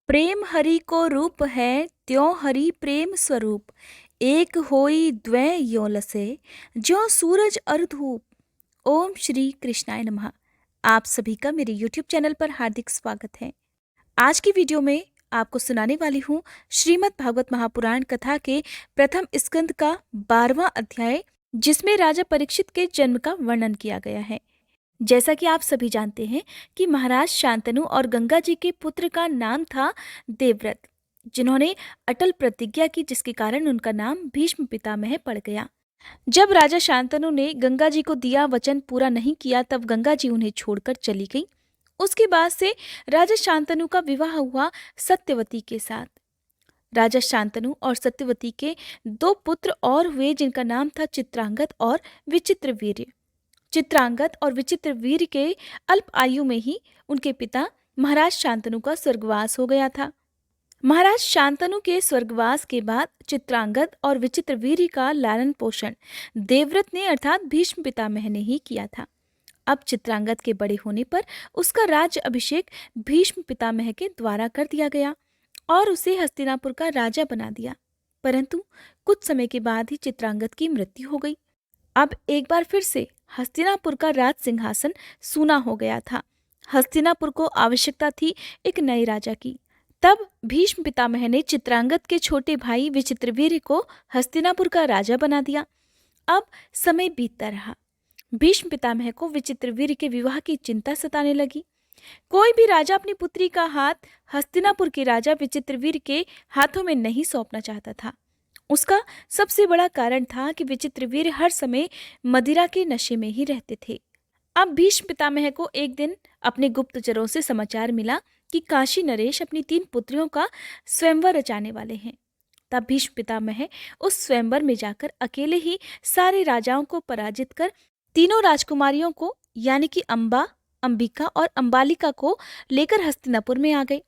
प्रेम हरि को रूप है, त्यों हरि प्रेम स्वरूप। एक होई द्वै यो लसे, ज्यों सूरज और धूप। ओम श्री कृष्णाय नमः। आप सभी का मेरे YouTube चैनल पर हार्दिक स्वागत है। आज की वीडियो में आपको सुनाने वाली हूँ श्रीमद् भागवत महापुराण कथा के प्रथम स्कंद का 12वां अध्याय, जिसमें राजा परीक्षित के जन्म का वर्णन किया गया है। जैसा कि आप सभी जानते हैं कि महाराज शांतनु और गंगा जी के पुत्र का नाम था देवव्रत, जिन्होंने अटल प्रतिज्ञा की, जिसके कारण उनका नाम भीष्म पितामह पड़ गया। जब राजा शांतनु ने गंगा जी को दिया वचन पूरा नहीं किया, तब गंगा जी उन्हें छोड़कर चली गई। उसके बाद से राजा शांतनु का विवाह हुआ सत्यवती के साथ। राजा शांतनु और सत्यवती के 2 पुत्र और हुए, जिनका नाम था चित्रांगद और विचित्रवीर्य। चित्रांगद और विचित्रवीर्य के अल्प आयु में ही उनके पिता महाराज शांतनु का स्वर्गवास हो गया था। महाराज शांतनु के स्वर्गवास के बाद चित्रांगद और विचित्रवीर्य का लालन पोषण देवव्रत ने अर्थात भीष्म पितामह ने ही किया था। अब चित्रांगद के बड़े होने पर उसका राज्य अभिषेक भीष्म पितामह के द्वारा कर दिया गया और उसे हस्तिनापुर का राजा बना दिया। परंतु कुछ समय के बाद ही चित्रांगद की मृत्यु हो गई। अब एक बार फिर से हस्तिनापुर का राज सिंहासन सूना हो गया था। हस्तिनापुर को आवश्यकता थी एक नए राजा की। तब भीष्म पितामह ने चित्रांगद के छोटे भाई विचित्रवीर्य को हस्तिनापुर का राजा बना दिया। अब समय बीतता रहा। भीष्म पितामह को विचित्रवीर्य के विवाह की चिंता सताने लगी। कोई भी राजा अपनी पुत्री का हाथ हस्तिनापुर के राजा विचित्रवीर्य के हाथों में नहीं सौंपना चाहता था। उसका सबसे बड़ा कारण था कि विचित्रवीर्य हर समय मदिरा के नशे में ही रहते थे। अब भीष्म पितामह को एक दिन अपने गुप्तचरों से समाचार मिला कि काशी नरेश अपनी 3 पुत्रियों का स्वयंवर रचाने वाले हैं। तब भीष्म पितामह उस स्वयंवर में जाकर अकेले ही सारे राजाओं को पराजित कर तीनों राजकुमारियों को, यानी कि अंबा, अंबिका और अंबालिका को लेकर हस्तिनापुर में आ गए।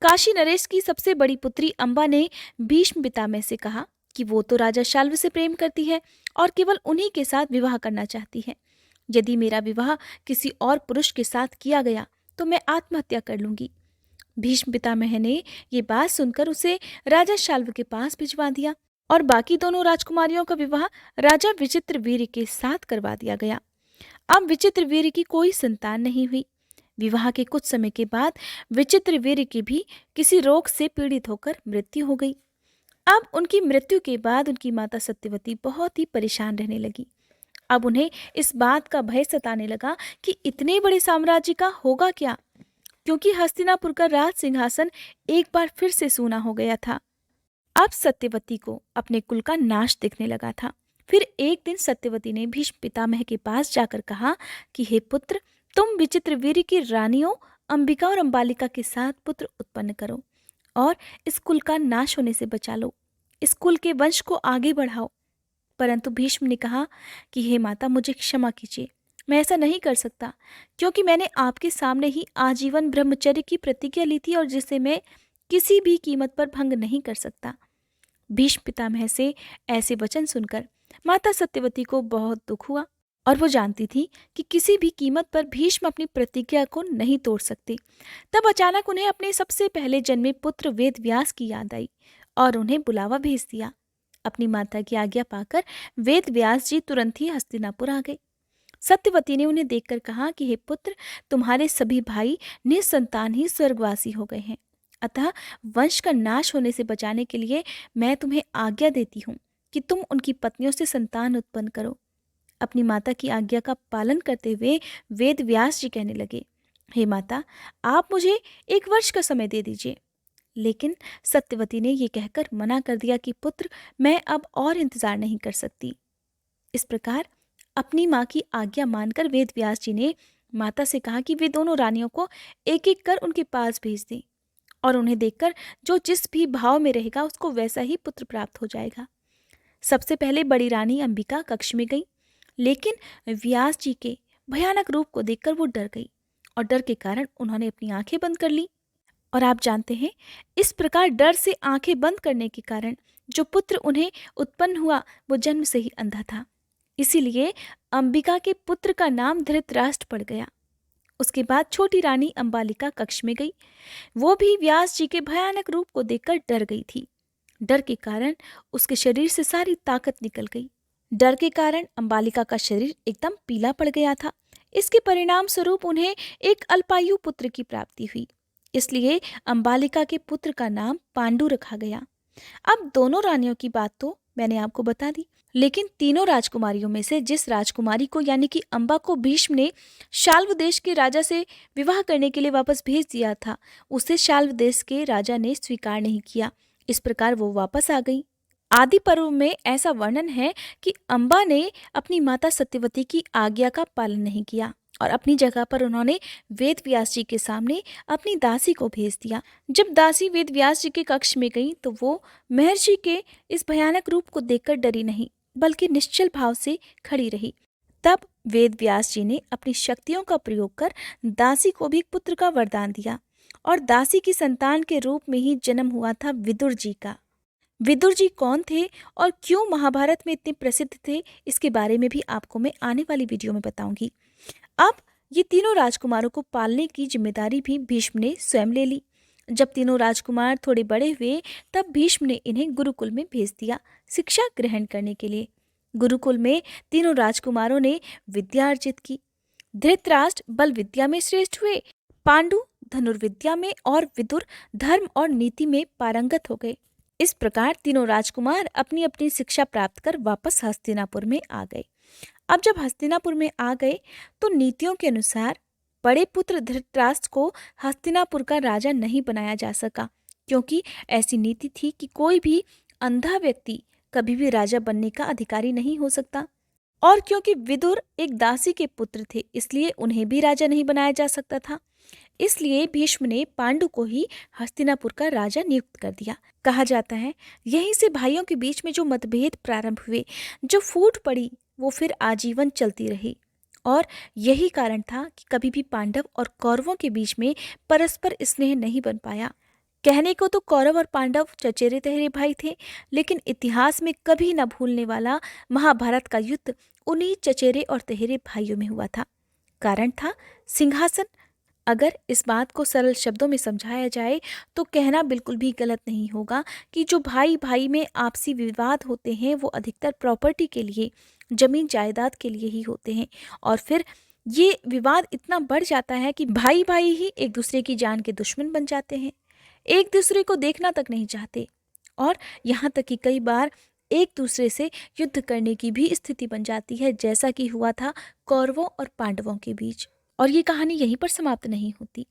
काशी नरेश की सबसे बड़ी पुत्री अंबा ने भीष्म पितामह से कहा कि वो तो राजा शाल्व से प्रेम करती है और केवल उन्हीं के साथ विवाह करना चाहती है। यदि मेरा विवाह किसी और पुरुष के साथ किया गया तो मैं आत्महत्या कर लूंगी। भीष्म पितामह ने ये बात सुनकर उसे राजा शाल्व के पास भिजवा दिया और बाकी दोनों राजकुमारियों का विवाह राजा विचित्रवीर्य के साथ करवा दिया गया। अब विचित्रवीर्य की कोई संतान नहीं हुई। विवाह के कुछ समय के बाद विचित्रवीर्य की भी किसी रोग से पीड़ित होकर मृत्यु हो गई। अब उनकी मृत्यु के बाद उनकी माता सत्यवती बहुत ही परेशान रहने लगी। अब उन्हें इस बात का भय सताने लगा कि इतने बड़े साम्राज्य का होगा क्या, क्योंकि हस्तिनापुर का राज सिंहासन एक बार फिर से सूना हो गया था। अब सत्यवती को अपने कुल का नाश दिखने लगा था। फिर एक दिन सत्यवती ने भीष्म पितामह के पास जाकर कहा कि हे पुत्र, तुम विचित्रवीर्य की रानियों अंबिका और अंबालिका के साथ पुत्र उत्पन्न करो और इस कुल का नाश होने से बचा लो, इस कुल के वंश को आगे बढ़ाओ। परंतु भीष्म ने कहा कि हे माता, मुझे क्षमा कीजिए, मैं ऐसा नहीं कर सकता, क्योंकि मैंने आपके सामने ही आजीवन ब्रह्मचर्य की प्रतिज्ञा ली थी और जिसे मैं किसी भी कीमत पर भंग नहीं कर सकता। भीष्म पितामह से ऐसे वचन सुनकर माता सत्यवती को बहुत दुख हुआ और वो जानती थी कि किसी भी कीमत पर भीष्म अपनी प्रतिज्ञा को नहीं तोड़ सकते। तब अचानक उन्हें अपने सबसे पहले जन्मे पुत्र वेदव्यास की याद आई और उन्हें बुलावा भेज दिया। अपनी माता की आज्ञा पाकर वेदव्यास जी तुरंत ही हस्तिनापुर आ गए। सत्यवती ने उन्हें देखकर कहा कि हे पुत्र, तुम्हारे सभी भाई निसंतान ही स्वर्गवासी हो गए हैं, अतः वंश का नाश होने से बचाने के लिए मैं तुम्हें आज्ञा देती हूँ कि तुम उनकी पत्नियों से संतान उत्पन्न करो। अपनी माता की आज्ञा का पालन करते हुए वेदव्यास जी कहने लगे, हे माता, आप मुझे 1 वर्ष का समय दे दीजिए। लेकिन सत्यवती ने यह कहकर मना कर दिया कि पुत्र, मैं अब और इंतजार नहीं कर सकती। इस प्रकार अपनी माँ की आज्ञा मानकर वेदव्यास जी ने माता से कहा कि वे दोनों रानियों को एक एक कर उनके पास भेज दें और उन्हें देखकर जो जिस भी भाव में रहेगा उसको वैसा ही पुत्र प्राप्त हो जाएगा। सबसे पहले बड़ी रानी अंबिका कक्ष में गई, लेकिन व्यास जी के भयानक रूप को देखकर वो डर गई और डर के कारण उन्होंने अपनी आंखें बंद कर ली। और आप जानते हैं, इस प्रकार डर से आंखें बंद करने के कारण जो पुत्र उन्हें उत्पन्न हुआ वो जन्म से ही अंधा था। इसीलिए अंबिका के पुत्र का नाम धृतराष्ट्र पड़ गया। उसके बाद छोटी रानी अंबालिका कक्ष में गई। वो भी व्यास जी के भयानक रूप को देखकर डर गई थी। डर के कारण उसके शरीर से सारी ताकत निकल गई। डर के कारण अंबालिका का शरीर एकदम पीला पड़ गया था। इसके परिणाम स्वरूप उन्हें एक अल्पायु पुत्र की प्राप्ति हुई। इसलिए अंबालिका के पुत्र का नाम पांडु रखा गया। अब दोनों रानियों की बात तो मैंने आपको बता दी, लेकिन तीनों राजकुमारियों में से जिस राजकुमारी को यानी कि अंबा को भीष्म ने शाल्व देश के राजा से विवाह करने के लिए वापस भेज दिया था, उसे शाल्व देश के राजा ने स्वीकार नहीं किया। इस प्रकार वो वापस आ गई। आदि पर्व में ऐसा वर्णन है कि अंबा ने अपनी माता सत्यवती की आज्ञा का पालन नहीं किया और अपनी जगह पर उन्होंने वेद व्यास जी के सामने अपनी दासी को भेज दिया। जब दासी वेद व्यास जी के कक्ष में गई तो वो महर्षि के इस भयानक रूप को देखकर डरी नहीं, बल्कि निश्चल भाव से खड़ी रही। तब वेद व्यास जी ने अपनी शक्तियों का प्रयोग कर दासी को भी एक पुत्र का वरदान दिया और दासी की संतान के रूप में ही जन्म हुआ था विदुर जी का। विदुर जी कौन थे और क्यों महाभारत में इतने प्रसिद्ध थे, इसके बारे में भी आपको मैं आने वाली वीडियो में बताऊंगी। अब ये तीनों राजकुमारों को पालने की जिम्मेदारी भी भीष्म ने स्वयं ले ली। जब तीनों राजकुमार थोड़े बड़े हुए तब भीष्म ने इन्हें गुरुकुल में भेज दिया शिक्षा ग्रहण करने के लिए। गुरुकुल में तीनों राजकुमारों ने विद्या अर्जित की। धृतराष्ट्र बल विद्या में श्रेष्ठ हुए, पांडु धनुर्विद्या में और विदुर धर्म और नीति में पारंगत हो गए। इस प्रकार तीनों राजकुमार अपनी अपनी शिक्षा प्राप्त कर वापस हस्तिनापुर में आ गए। अब जब हस्तिनापुर में आ गए तो नीतियों के अनुसार बड़े पुत्र धृतराष्ट्र को हस्तिनापुर का राजा नहीं बनाया जा सका, क्योंकि ऐसी नीति थी कि कोई भी अंधा व्यक्ति कभी भी राजा बनने का अधिकारी नहीं हो सकता। और क्योंकि विदुर एक दासी के पुत्र थे, इसलिए उन्हें भी राजा नहीं बनाया जा सकता था। इसलिए भीष्म ने पांडु को ही हस्तिनापुर का राजा नियुक्त कर दिया। कहा जाता है यहीं से भाइयों के बीच में जो मतभेद प्रारंभ हुए, जो फूट पड़ी, वो फिर आजीवन चलती रही। और यही कारण था कि कभी भी पांडव और कौरवों के बीच में परस्पर स्नेह नहीं बन पाया। कहने को तो कौरव और पांडव चचेरे तहेरे भाई थे, लेकिन इतिहास में कभी न भूलने वाला महाभारत का युद्ध उन्हीं चचेरे और तहेरे भाइयों में हुआ था। कारण था सिंहासन। अगर इस बात को सरल शब्दों में समझाया जाए तो कहना बिल्कुल भी गलत नहीं होगा कि जो भाई भाई में आपसी विवाद होते हैं वो अधिकतर प्रॉपर्टी के लिए, जमीन जायदाद के लिए ही होते हैं। और फिर ये विवाद इतना बढ़ जाता है कि भाई भाई ही एक दूसरे की जान के दुश्मन बन जाते हैं, एक दूसरे को देखना तक नहीं चाहते और यहाँ तक कि कई बार एक दूसरे से युद्ध करने की भी स्थिति बन जाती है, जैसा कि हुआ था कौरवों और पांडवों के बीच। और ये कहानी यहीं पर समाप्त नहीं होती।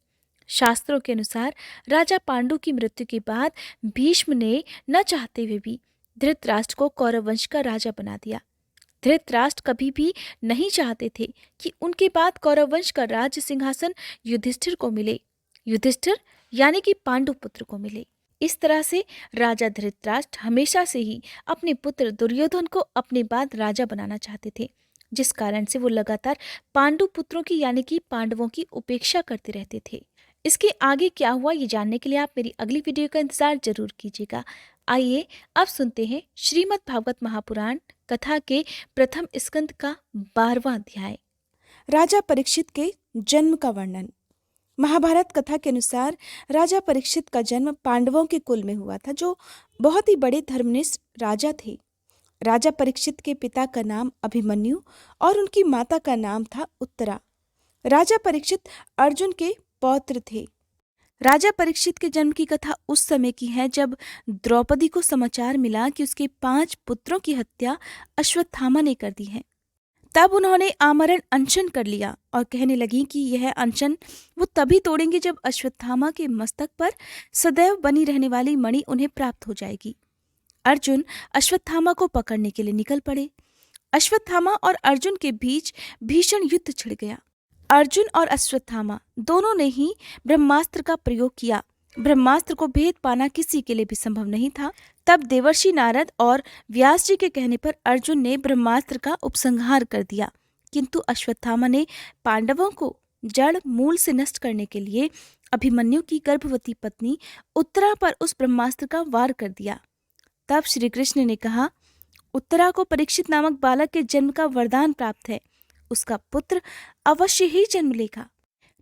शास्त्रों के अनुसार राजा पांडु की मृत्यु के बाद भीष्म ने न चाहते हुए भी धृतराष्ट्र को कौरव वंश का राजा बना दिया। धृतराष्ट्र कभी भी नहीं चाहते थे कि उनके बाद कौरव वंश का राज्य सिंहासन युधिष्ठिर को मिले, युधिष्ठिर यानी कि पांडु पुत्र को मिले। इस तरह से राजा धृतराष्ट्र हमेशा से ही अपने पुत्र दुर्योधन को अपने बाद राजा बनाना चाहते थे, जिस कारण से वो लगातार पांडु पुत्रों की यानी कि पांडवों की उपेक्षा करते रहते थे। इसके आगे क्या हुआ ये जानने के लिए आप मेरी अगली वीडियो का इंतजार जरूर कीजिएगा। आइए अब सुनते हैं श्रीमद् भागवत महापुराण कथा के प्रथम स्कंद का 12वां अध्याय, राजा परीक्षित के जन्म का वर्णन। महाभारत कथा के अनुसार राजा परीक्षित का जन्म पांडवों के कुल में हुआ था, जो बहुत ही बड़े धर्मनिष्ठ राजा थे। राजा परीक्षित के पिता का नाम अभिमन्यु और उनकी माता का नाम था उत्तरा। राजा परीक्षित अर्जुन के पौत्र थे। राजा परीक्षित के जन्म की कथा उस समय की है जब द्रौपदी को समाचार मिला कि उसके 5 पुत्रों की हत्या अश्वत्थामा ने कर दी है। तब उन्होंने आमरण अनशन कर लिया और कहने लगी कि यह अनशन वो तभी तोड़ेंगे जब अश्वत्थामा के मस्तक पर सदैव बनी रहने वाली मणि उन्हें प्राप्त हो जाएगी। अर्जुन अश्वत्थामा को पकड़ने के लिए निकल पड़े। अश्वत्थामा और अर्जुन के बीच भीषण युद्ध छिड़ गया। अर्जुन और अश्वत्थामा दोनों ने ही ब्रह्मास्त्र का प्रयोग किया। ब्रह्मास्त्र को भेद पाना किसी के लिए भी संभव नहीं था। तब देवर्षि नारद और व्यास जी के कहने पर अर्जुन ने ब्रह्मास्त्र का उपसंहार कर दिया, किंतु अश्वत्थामा ने पांडवों को जड़ मूल से नष्ट करने के लिए अभिमन्यु की गर्भवती पत्नी उत्तरा पर उस ब्रह्मास्त्र का वार कर दिया। तब श्री कृष्ण ने कहा, उत्तरा को परीक्षित नामक बालक के जन्म का वरदान प्राप्त है, उसका पुत्र अवश्य ही जन्म लेगा।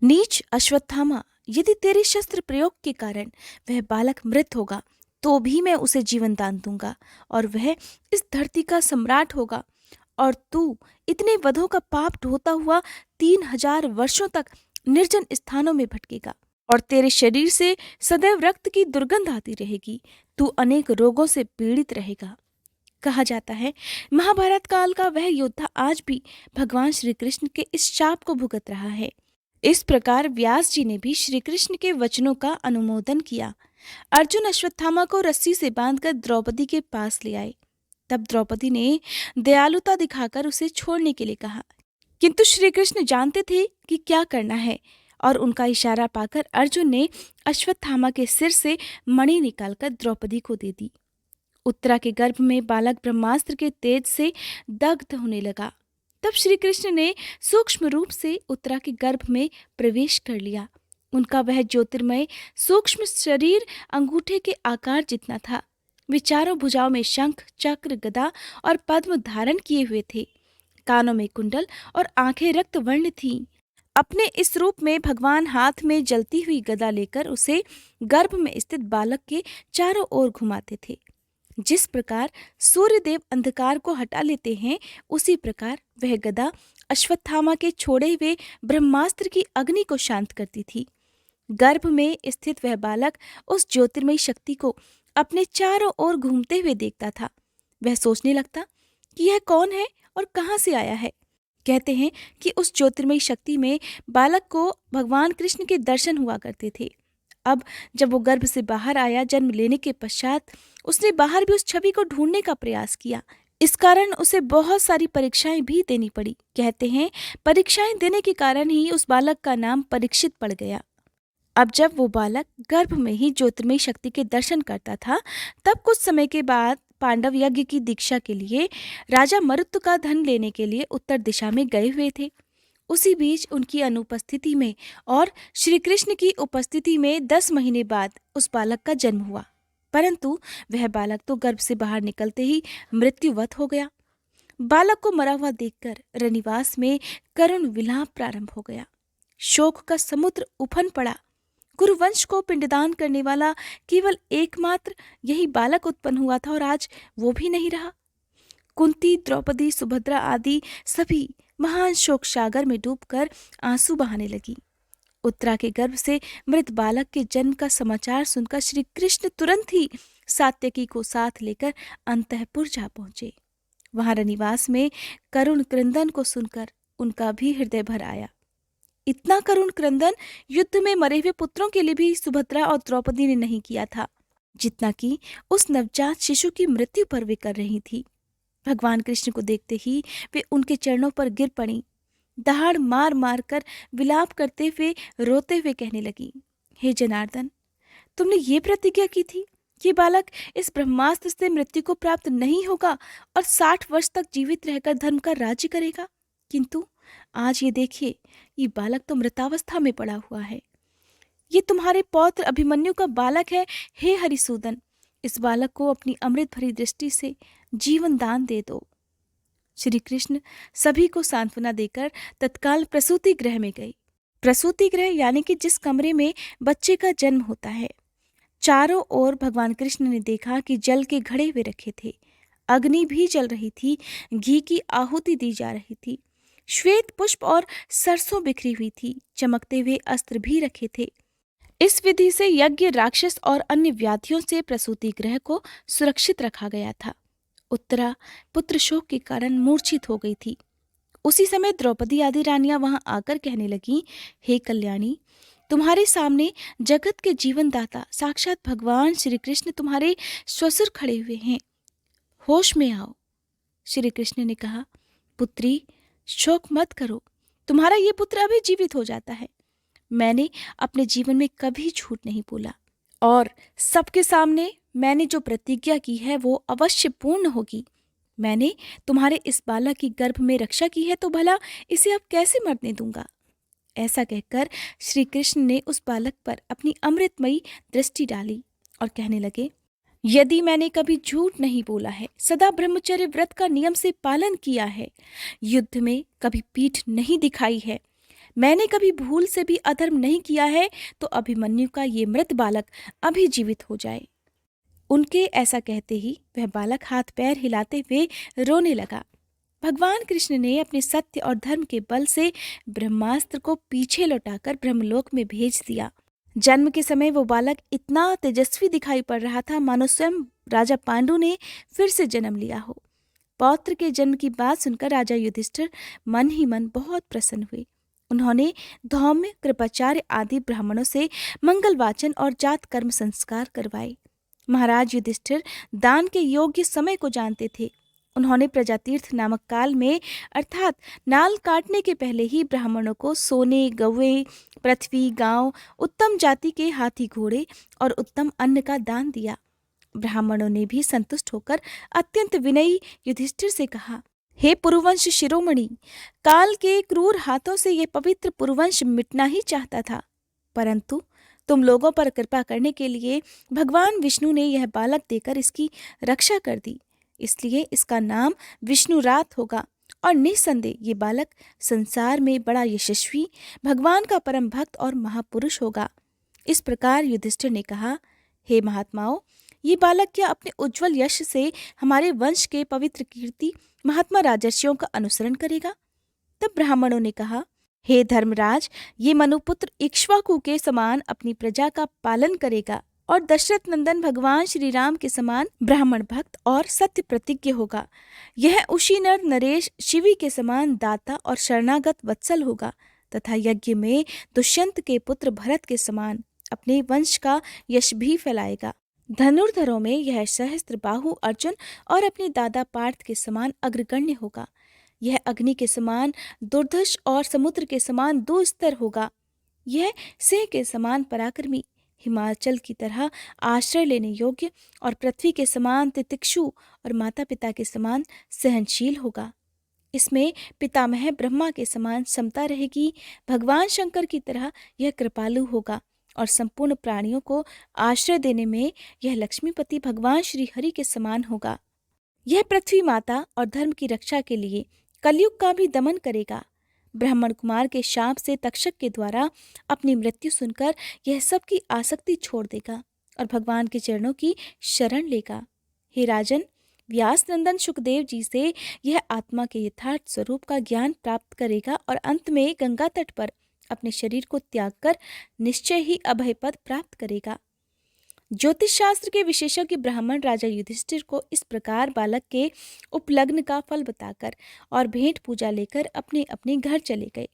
नीच अश्वत्थामा, यदि तेरे शस्त्र प्रयोग के कारण वह बालक मृत होगा तो भी मैं उसे जीवन दान दूंगा और वह इस धरती का सम्राट होगा, और तू इतने वधों का पाप ढोता हुआ 3,000 वर्षों तक निर्जन स्थानों में भटकेगा और तेरे शरीर से सदैव रक्त की दुर्गंध आती रहेगी। तू अनेक रोगों से पीड़ित रहेगा। कहा जाता है महाभारत काल का वह योद्धा आज भी भगवान श्री कृष्ण के इस शाप को भुगत रहा है। इस प्रकार व्यास जी ने भी श्री कृष्ण के वचनों का अनुमोदन किया। अर्जुन अश्वत्थामा को रस्सी से बांधकर द्रौपदी के पास ले आए। तब द्रौपदी ने दयालुता दिखाकर उसे छोड़ने के लिए कहा, किंतु श्री कृष्ण जानते थे कि क्या करना है और उनका इशारा पाकर अर्जुन ने अश्वत्थामा के सिर से मणि निकालकर द्रौपदी को दे दी। उत्तरा के गर्भ में बालक ब्रह्मास्त्र के तेज से दग्ध होने लगा। तब श्री कृष्ण ने सूक्ष्म रूप से उत्तरा के गर्भ में प्रवेश कर लिया। उनका वह ज्योतिर्मय सूक्ष्म शरीर अंगूठे के आकार जितना था। वे चारों भुजाओं में शंख, चक्र, गदा और पद्म धारण किए हुए थे। कानों में कुंडल और आंखें रक्त वर्ण थीं। अपने इस रूप में भगवान हाथ में जलती हुई गदा लेकर उसे गर्भ में स्थित बालक के चारों ओर घुमाते थे। जिस प्रकार सूर्यदेव अंधकार को हटा लेते हैं, उसी प्रकार वह गदा अश्वत्थामा के छोड़े हुए ब्रह्मास्त्र की अग्नि को शांत करती थी। गर्भ में स्थित वह बालक उस ज्योतिर्मयी शक्ति को अपने चारों ओर घूमते हुए देखता था। वह सोचने लगता कि यह कौन है और कहाँ से आया है। कहते हैं कि उस ज्योतिर्मयी शक्ति में बालक को भगवान कृष्ण के दर्शन हुआ करते थे। अब जब वो गर्भ से बाहर आया, जन्म लेने के पश्चात उसने बाहर भी उस छवि को ढूंढने का प्रयास किया। इस कारण उसे बहुत सारी परीक्षाएं भी देनी पड़ी। कहते हैं परीक्षाएं देने के कारण ही उस बालक का नाम परीक्षित पड़ गया। अब जब वो बालक गर्भ में ही ज्योतिर्मयी शक्ति के दर्शन करता था, तब कुछ समय के बाद पांडव यज्ञ की दीक्षा के लिए राजा मरुत का धन लेने के लिए उत्तर दिशा में गए हुए थे। उसी बीच उनकी अनुपस्थिति में और श्री कृष्ण की उपस्थिति में 10 महीने बाद उस बालक का जन्म हुआ। परंतु वह बालक तो गर्भ से बाहर निकलते ही मृत्युवत हो गया। बालक को मरा हुआ देखकर रनिवास में करुण विलाप प्रारंभ हो गया। शोक का समुद्र उफन पड़ा। कुरुवंश को पिंडदान करने वाला केवल एकमात्र यही बालक उत्पन्न हुआ था और आज वो भी नहीं रहा। कुंती, द्रौपदी, सुभद्रा आदि सभी महान शोक सागर में डूबकर आंसू बहाने लगी। उत्तरा के गर्भ से मृत बालक के जन्म का समाचार सुनकर श्री कृष्ण तुरंत ही सात्यकी को साथ लेकर अंतःपुर जा पहुंचे। वहां रनिवास में करुण क्रंदन को सुनकर उनका भी हृदय भर आया। इतना करुण क्रंदन युद्ध में मरे हुए पुत्रों के लिए भी सुभद्रा और द्रौपदी ने नहीं किया था, जितना कि उस नवजात शिशु की मृत्यु पर वे कर रही थी। भगवान कृष्ण को देखते ही वे उनके चरणों पर गिर पड़ी। दहाड़ मार मार कर विलाप करते हुए रोते हुए कहने लगी, हे जनार्दन, तुमने ये प्रतिज्ञा की थी कि बालक इस ब्रह्मास्त्र से मृत्यु को प्राप्त नहीं होगा और 60 वर्ष तक जीवित रहकर धर्म का राज्य करेगा। किंतु आज ये देखिए, ये बालक तो मृतावस्था में पड़ा हुआ है। ये तुम्हारे पौत्र अभिमन्यु का बालक है। हे हरिसूदन, इस बालक को अपनी अमृत भरी दृष्टि से जीवन दान दे दो। श्री कृष्ण सभी को सांत्वना देकर तत्काल प्रसूति गृह में गए। प्रसूति गृह यानी कि जिस कमरे में बच्चे का जन्म होता है। चारों ओर भगवान कृष्ण ने देखा कि जल के घड़े हुए रखे थे, अग्नि भी जल रही थी, घी की आहुति दी जा रही थी, श्वेत पुष्प और सरसों बिखरी हुई थी, चमकते हुए अस्त्र भी रखे थे। इस विधि से यज्ञ, राक्षस और अन्य व्याधियों से प्रसूति गृह को सुरक्षित रखा गया था। उत्तरा पुत्र शोक के कारण मूर्छित हो गई थी। उसी समय द्रौपदी आदि रानियां वहां आकर कहने लगी, हे कल्याणी, तुम्हारे सामने जगत के जीवन दाता साक्षात भगवान श्री कृष्ण तुम्हारे ससुर खड़े हुए हैं, होश में आओ। श्री कृष्ण ने कहा, पुत्री, शोक मत करो, तुम्हारा ये पुत्र अभी जीवित हो जाता है। मैंने अपने जीवन में कभी झूठ नहीं बोला और सबके सामने मैंने जो प्रतिज्ञा की है वो अवश्य पूर्ण होगी। मैंने तुम्हारे इस बालक की गर्भ में रक्षा की है, तो भला इसे अब कैसे मरने दूंगा। ऐसा कहकर श्री कृष्ण ने उस बालक पर अपनी अमृतमयी दृष्टि डाली और कहने लगे, यदि मैंने कभी झूठ नहीं बोला है, सदा ब्रह्मचर्य व्रत का नियम से पालन किया है, युद्ध में कभी पीठ नहीं दिखाई है, मैंने कभी भूल से भी अधर्म नहीं किया है, तो अभिमन्यु का ये मृत बालक अभी जीवित हो जाए। उनके ऐसा कहते ही वह बालक हाथ पैर हिलाते हुए रोने लगा। भगवान कृष्ण ने अपने सत्य और धर्म के बल से ब्रह्मास्त्र को पीछे लौटाकर ब्रह्मलोक में भेज दिया। जन्म के समय वो बालक इतना तेजस्वी दिखाई पड़ रहा था मानो स्वयं राजा पांडु ने फिर से जन्म लिया हो। पौत्र के जन्म की बात सुनकर राजा युधिष्ठिर मन ही मन बहुत प्रसन्न हुए। उन्होंने धौम्य, कृपाचार्य आदि ब्राह्मणों से मंगल वाचन और जात कर्म संस्कार करवाए। महाराज युधिष्ठिर दान के योग्य समय को जानते थे। उन्होंने प्रजातीर्थ नामक काल में अर्थात नाल काटने के पहले ही ब्राह्मणों को सोने, गौएं, पृथ्वी, गांव, उत्तम जाति के हाथी घोड़े और उत्तम अन्न का दान दिया। ब्राह्मणों ने भी संतुष्ट होकर अत्यंत विनयी युधिष्ठिर से कहा, हे पुरुवंश शिरोमणि, काल के क्रूर हाथों से यह पवित्र पुरुवंश मिटना ही चाहता था, परंतु तुम लोगों पर कृपा करने के लिए भगवान विष्णु ने यह बालक देकर इसकी रक्षा कर दी, इसलिए इसका नाम विष्णुरात होगा और निस्संदेह ये बालक संसार में बड़ा यशस्वी, भगवान का परम भक्त और महापुरुष होगा। इस प्रकार युधिष्ठिर ने कहा, हे महात्माओं, ये बालक क्या अपने उज्जवल यश से हमारे वंश के पवित्र कीर्ति महात्मा राजर्षियों का अनुसरण करेगा? तब ब्राह्मणों ने कहा, हे धर्मराज, ये मनुपुत्र इक्ष्वाकु के समान अपनी प्रजा का पालन करेगा और दशरथ नंदन भगवान श्री राम के समान ब्राह्मण भक्त और सत्य प्रतिज्ञ होगा। यह उशी नर नरेश शिवी के समान दाता और शरणागत वत्सल होगा तथा यज्ञ में दुष्यंत के पुत्र भरत के समान अपने वंश का यश भी फैलाएगा। धनुर्धरों में यह सहस्त्रबाहु अर्जुन और अपने दादा पार्थ के समान अग्रगण्य होगा। यह अग्नि के समान दुर्धर्ष और समुद्र के समान दुस्तर होगा। यह सिंह के समान पराक्रमी, हिमाचल की तरह आश्रय लेने योग्य और पृथ्वी के समान तितिक्षु और माता पिता के समान सहनशील होगा। इसमें पितामह ब्रह्मा के समान समता रहेगी। भगवान शंकर की तरह यह कृपालु होगा और संपूर्ण प्राणियों को आश्रय देने में यह लक्ष्मीपति भगवान श्री हरि के समान होगा। यह पृथ्वी माता और धर्म की रक्षा के लिए कलयुग का भी दमन करेगा। ब्राह्मण कुमार के शाप से तक्षक के द्वारा अपनी मृत्यु सुनकर यह सबकी आसक्ति छोड़ देगा और भगवान के चरणों की शरण लेगा। हे राजन, व्यास नंदन सुखदेव जी से यह आत्मा के यथार्थ स्वरूप का ज्ञान प्राप्त करेगा और अंत में गंगा तट पर अपने शरीर को त्याग कर निश्चय ही अभय पद प्राप्त करेगा। ज्योतिष शास्त्र के विशेषज्ञ ब्राह्मण राजा युधिष्ठिर को इस प्रकार बालक के उपलग्न का फल बताकर और भेंट पूजा लेकर अपने अपने घर चले गए।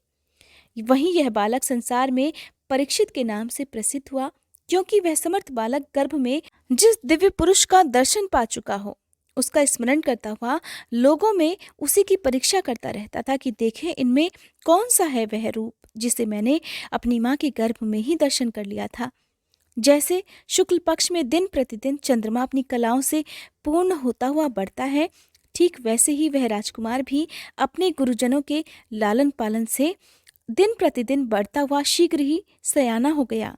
वहीं यह बालक संसार में परीक्षित के नाम से प्रसिद्ध हुआ, क्योंकि वह समर्थ बालक गर्भ में जिस दिव्य पुरुष का दर्शन पा चुका हो उसका स्मरण करता हुआ लोगों में उसी की परीक्षा करता रहता था कि देखें इनमें कौन सा है वह रूप जिसे मैंने अपनी माँ के गर्भ में ही दर्शन कर लिया था। जैसे शुक्ल पक्ष में दिन प्रतिदिन चंद्रमा अपनी कलाओं से पूर्ण होता हुआ बढ़ता है, ठीक वैसे ही वह राजकुमार भी अपने गुरुजनों के लालन पालन से दिन प्रतिदिन बढ़ता हुआ शीघ्र ही सयाना हो गया।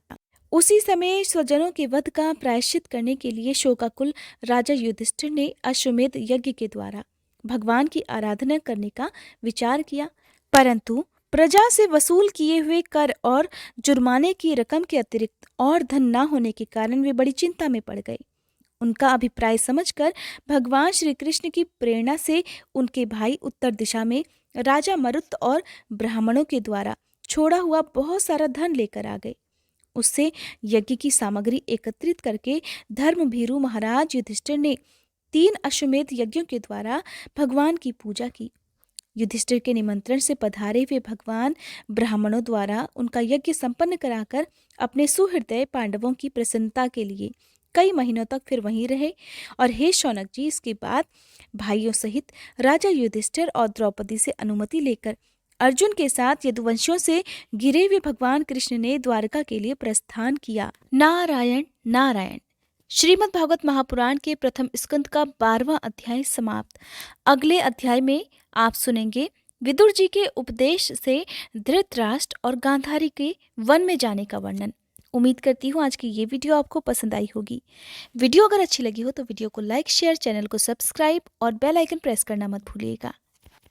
उसी समय स्वजनों के वध का प्रायश्चित करने के लिए शोकाकुल राजा युधिष्ठिर ने अश्वमेध यज्ञ के द्वारा भगवान की आराधना करने का विचार किया, परंतु प्रजा से वसूल किए हुए कर और जुर्माने की रकम के अतिरिक्त और धन न होने के कारण वे बड़ी चिंता में पड़ गए। उनका अभिप्राय समझकर भगवान श्री कृष्ण की प्रेरणा से उनके भाई उत्तर दिशा में राजा मरुत और ब्राह्मणों के द्वारा छोड़ा हुआ बहुत सारा धन लेकर आ गए। उससे यज्ञ की सामग्री एकत्रित करके धर्मभीरु महाराज युधिष्ठिर ने 3 अश्वमेध यज्ञों के द्वारा भगवान की पूजा की। युधिष्ठिर के निमंत्रण से पधारे हुए भगवान ब्राह्मणों द्वारा उनका यज्ञ संपन्न कराकर अपने सुहृदय पांडवों की प्रसन्नता के लिए कई महीनों तक फिर वहीं रहे। और हे शौनक जी, इसके बाद भाइयों सहित राजा युधिष्ठिर और द्रौपदी से अनुमति लेकर अर्जुन के साथ यदुवंशियों से घिरे हुए भगवान कृष्ण ने द्वारका के लिए प्रस्थान किया। नारायण नारायण। श्रीमद् भागवत महापुराण के प्रथम स्कंद का 12वां अध्याय समाप्त। अगले अध्याय में आप सुनेंगे विदुर जी के उपदेश से धृतराष्ट्र और गांधारी के वन में जाने का वर्णन। उम्मीद करती हूँ आज की ये वीडियो आपको पसंद आई होगी। वीडियो अगर अच्छी लगी हो तो वीडियो को लाइक, शेयर, चैनल को सब्सक्राइब और बेल आइकन प्रेस करना मत भूलिएगा।